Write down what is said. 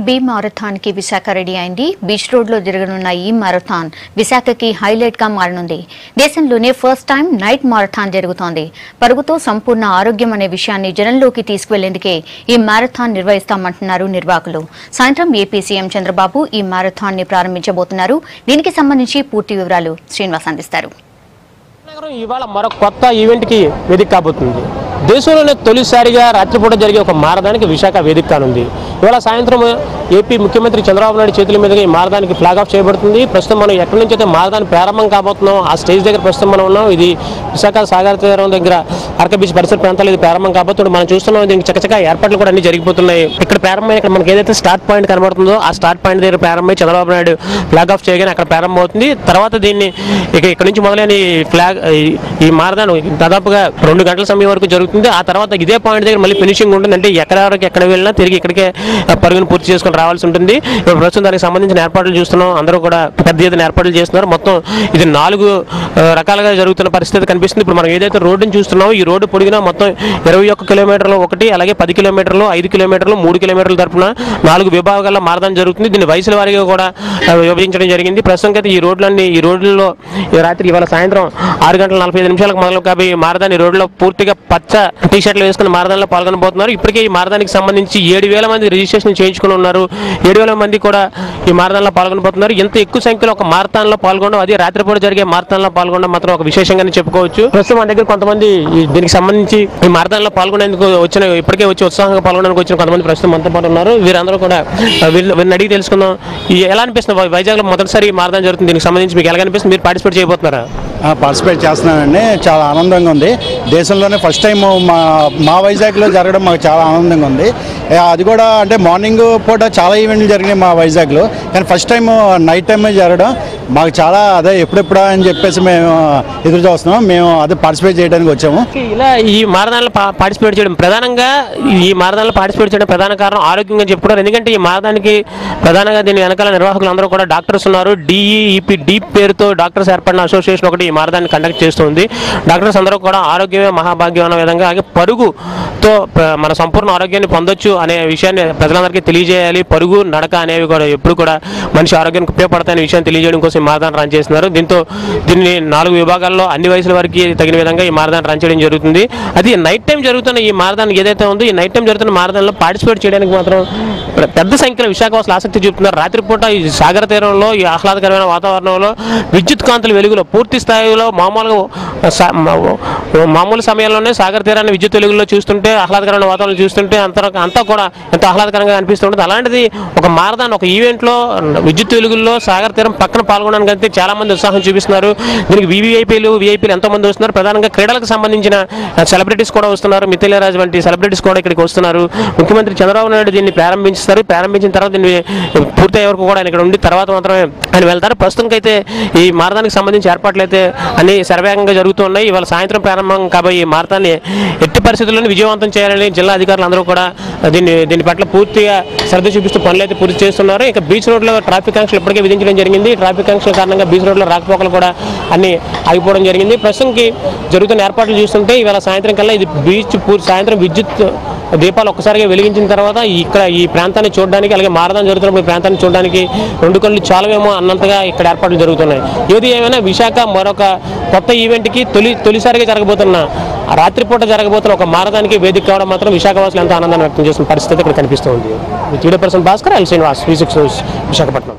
Be marathon కి Visakha ready అయింది. Beach road లో జరగనున్న ఈ మారథాన్ విశాఖకి హైలైట్ గా మారనుంది. దేశంలోనే ఫస్ట్ టైం నైట్ మారథాన్ జరుగుతోంది. పరుగుతో సంపూర్ణ ఆరోగ్యం అనే విషయాన్ని జనంలోకి తీసుకువెళ్లేందుకే ఈ మారథాన్ నిర్వహిస్తామంటున్నారు నిర్వాహకులు. సాయంత్రం ఏపీ సీఎం చంద్రబాబు ఈ మారథాన్ ని ప్రారంభించబోతున్నారు. దీనికి సంబంధించి పూర్తి వివరాలు శ్రీనివాస్ అందిస్తారు. ఇవాళ మరొక కొత్త ఈవెంట్ కి వేదిక కాబోతుంది. దేశంలోనే తొలిసారిగా రాత్రిపూట జరిగే ఒక మారథానికి విశాఖ వేదిక కానుంది. ఇవాళ సాయంత్రం ఏపీ ముఖ్యమంత్రి చంద్రబాబు నాయుడు చేతుల మీదుగా ఈ మారథానికి ఫ్లాగ్ ఆఫ్ చేయబడుతుంది. ప్రస్తుతం మనం ఎక్కడి నుంచి అయితే మారథాన్ ప్రారంభం కాబోతున్నాం ఆ స్టేజ్ దగ్గర ప్రస్తుతం మనం ఉన్నాం. ఇది విశాఖ సాగర్ తీరం దగ్గర అరక బీచ్ పరిసర ప్రాంతాలు ఇది ప్రారంభం కాబోతుంది. మనం చూస్తున్నాం దీనికి చక్కచక్క ఏర్పాట్లు కూడా అన్ని జరిగిపోతున్నాయి. ఇక్కడ ప్రారంభం ఇక్కడ మనకి ఏదైతే స్టార్ట్ పాయింట్ కనబడుతుందో ఆ స్టార్ట్ పాయింట్ దగ్గర ప్రారంభమై చంద్రబాబు నాయుడు ఫ్లాగ్ ఆఫ్ చేయగానే అక్కడ ప్రారంభం అవుతుంది. తర్వాత దీన్ని ఇక్కడ నుంచి మొదలైన ఈ మారథాన్ దాదాపుగా 2 గంటల సమయం వరకు జరుగుతుంది. ఆ తర్వాత ఇదే పాయింట్ దగ్గర మళ్ళీ ఫినిషింగ్ ఉంటుంది. అంటే ఎక్కడ వెళ్ళినా తిరిగి ఇక్కడికే పరుగును పూర్తి చేసుకొని రావాల్సి ఉంటుంది. ఇప్పుడు ప్రస్తుతం దానికి సంబంధించిన ఏర్పాట్లు చూస్తున్నాం. అందరూ కూడా పెద్ద ఎత్తున ఏర్పాట్లు చేస్తున్నారు. మొత్తం ఇది 4 రకాలుగా జరుగుతున్న పరిస్థితి కనిపిస్తుంది. ఇప్పుడు మనం ఏదైతే రోడ్డుని చూస్తున్నామో ఈ రోడ్డు పొడిగినా మొత్తం 21 కిలోమీటర్లు ఒకటి, అలాగే 10 కిలోమీటర్లు, 5 కిలోమీటర్లు, 3 కిలోమీటర్ల తరపున 4 విభాగాల్లో మారథాన్ జరుగుతుంది. దీన్ని వయసుల వారీగా కూడా విభజించడం జరిగింది. ప్రస్తుతం అయితే ఈ రోడ్లలో రాత్రి ఇవాళ సాయంత్రం 6:45 మొదలు కాబట్టి మారథాన్ ఈ రోడ్లో పూర్తిగా పచ్చ టీ షర్ట్లు వేసుకుని మారథాన్లో పాల్గొనబోతున్నారు. ఇప్పటికే ఈ మారథాన్కి సంబంధించి 7,000 మంది రిజిస్ట్రేషన్ చేయించుకుని ఉన్నారు. 7,000 మంది కూడా ఈ మారథాన్లో పాల్గొనబోతున్నారు. ఎంత ఎక్కువ సంఖ్యలో ఒక మారథాన్లో పాల్గొనడం, అది రాత్రిపూట జరిగే మారథాన్లో పాల్గొనడం మాత్రం ఒక విశేషంగానే చెప్పుకోవచ్చు. ప్రస్తుతం మన దగ్గర కొంతమంది దీనికి సంబంధించి ఈ మారథాన్లో పాల్గొనేందుకు ఇప్పటికే వచ్చి ఉత్సాహంగా పాల్గొనడానికి వచ్చిన కొంతమంది ప్రస్తుతం మనతో పాటు ఉన్నారు. వీరందరూ కూడా వీరిని అడిగి తెలుసుకుందాం. ఎలా అనిపిస్తుంది వైజాగ్లో మొదటిసారి మారథాన్ జరుగుతుంది, దీనికి సంబంధించి మీకు ఎలా అనిపిస్తుంది? మీరు పార్టిసిపేట్ చేయబోతున్నారా? పార్టిసిపేట్ చేస్తున్నానండి. చాలా ఆనందంగా ఉంది. దేశంలోనే ఫస్ట్ టైం మా వైజాగ్లో జరగడం మాకు చాలా ఆనందంగా ఉంది. అది కూడా అంటే మార్నింగ్ పూట చాలా ఈవెంట్లు జరిగినాయి మా వైజాగ్లో, కానీ ఫస్ట్ టైం నైట్ టైమే జరగడం మాకు చాలా ఎప్పుడెప్పుడా అని చెప్పేసి మేము ఎదురు చూస్తున్నాం. మేము అదే పార్టిసిపేట్ చేయడానికి వచ్చాము. ఇలా ఈ మారథాన్లో పార్టిసిపేట్ చేయడం ప్రధాన కారణం ఆరోగ్యంగా చెప్పుకున్నారు. ఎందుకంటే ఈ మారథాన్కి ప్రధానంగా దీని వెనకాల నిర్వాహకులు అందరూ కూడా డాక్టర్స్ ఉన్నారు. DEEP డీప్ పేరుతో డాక్టర్స్ ఏర్పడిన అసోసియేషన్ ఒకటి ఈ మారథాన్ని కండక్ట్ చేస్తుంది. డాక్టర్స్ అందరూ కూడా ఆరోగ్యమే మహాభాగ్యం అనే విధంగా, అలాగే పరుగుతో మన సంపూర్ణ ఆరోగ్యాన్ని పొందొచ్చు అనే విషయాన్ని ప్రజలందరికీ తెలియజేయాలి. పరుగు, నడక అనేవి కూడా ఎప్పుడు కూడా మనిషి ఆరోగ్యానికి ఉపయోగపడతాయనే విషయాన్ని తెలియజేయడం కోసం ఈ మారథాన్ రన్ చేస్తున్నారు. దీన్ని 4 విభాగాల్లో అన్ని వయసుల వారికి తగిన విధంగా ఈ మారథాన్ రన్ చేయడం జరుగుతుంది. అది నైట్ టైం జరుగుతున్న ఈ మారథాన్ ఏదైతే ఉందో ఈ నైట్ టైం జరుగుతున్న మారథాన్లో పార్టిసిపేట్ చేయడానికి మాత్రం పెద్ద సంఖ్యలో విశాఖవాసులు ఆసక్తి చూపుతున్నారు. రాత్రిపూట ఈ సాగర తీరంలో ఈ ఆహ్లాదకరమైన వాతావరణంలో విద్యుత్ కాంతుల వెలుగులో పూర్తి స్థాయిలో మామూలు సమయంలోనే సాగర తీరాన్ని విద్యుత్ వెలుగులో చూస్తుంటే, ఆహ్లాదకరమైన వాతావరణం చూస్తుంటే అంతా కూడా ఎంతో ఆహ్లాదకరంగా అనిపిస్తుంటుంది. అలాంటిది ఒక మారథాన్ ఒక ఈవెంట్లో విద్యుత్ వెలుగుల్లో సాగర తీరం పక్కన పాల్గొనడానికి అయితే చాలా మంది ఉత్సాహం చూపిస్తున్నారు. దీనికి వీఐపీలు ఎంతో మంది వస్తున్నారు. ప్రధానంగా క్రీడలకు సంబంధించిన సెలబ్రిటీస్ కూడా వస్తున్నారు. మిథిలేరాజ్ వంటి సెలబ్రిటీస్ కూడా ఇక్కడికి వస్తున్నారు. ముఖ్యమంత్రి చంద్రబాబు నాయుడు దీన్ని ప్రారంభించిన తర్వాత దీన్ని పూర్తయ్యే వరకు కూడా ఆయన ఇక్కడ ఉండి తర్వాత మాత్రమే ఆయన వెళ్తారు. ప్రస్తుతానికి అయితే ఈ మారథాన్కి సంబంధించి ఏర్పాట్లు అయితే అన్ని శరవేగంగా జరుగుతున్నాయి. ఇవాళ సాయంత్రం ప్రారంభం కాబోయే ఈ మారథాన్ని ఎట్టి పరిస్థితుల్లోనే విజయవంతం చేయాలని జిల్లా అధికారులు అందరూ కూడా దీని పట్ల పూర్తిగా శ్రద్ధ చూపిస్తూ పనులు అయితే పూర్తి చేస్తున్నారు. ఇక బీచ్ రోడ్లో ట్రాఫిక్ ఆంక్షలు ఇప్పటికే విధించడం జరిగింది. ట్రాఫిక్ ఆంక్షల కారణంగా బీచ్ రోడ్లో రాకపోకలు కూడా అన్ని ఆగిపోవడం జరిగింది. ప్రస్తుతానికి జరుగుతున్న ఏర్పాట్లు చూస్తుంటే ఇవాళ సాయంత్రం కల్లా ఇది సాయంత్రం విద్యుత్ దీపాలు ఒక్కసారిగా వెలిగించిన తర్వాత ఇక్కడ ఈ ప్రాంతాన్ని చూడడానికి, అలాగే మారథాన్ జరుగుతున్నప్పుడు ఈ ప్రాంతాన్ని చూడడానికి 2 కళ్ళు చాలవేమో అన్నంతగా ఇక్కడ ఏర్పాట్లు జరుగుతున్నాయి. ఏది ఏమైనా విశాఖ మరొక కొత్త ఈవెంట్కి తొలిసారిగా రాత్రిపూట జరగబోతున్న ఒక మారథాన్కి వేదిక కావడం మాత్రం విశాఖవాసులు ఎంతో ఆనందాన్ని వ్యక్తం చేస్తున్న పరిస్థితి ఇక్కడ కనిపిస్తుంది. Video person Bhaskar, Srinivas, V6 Visakhapatnam.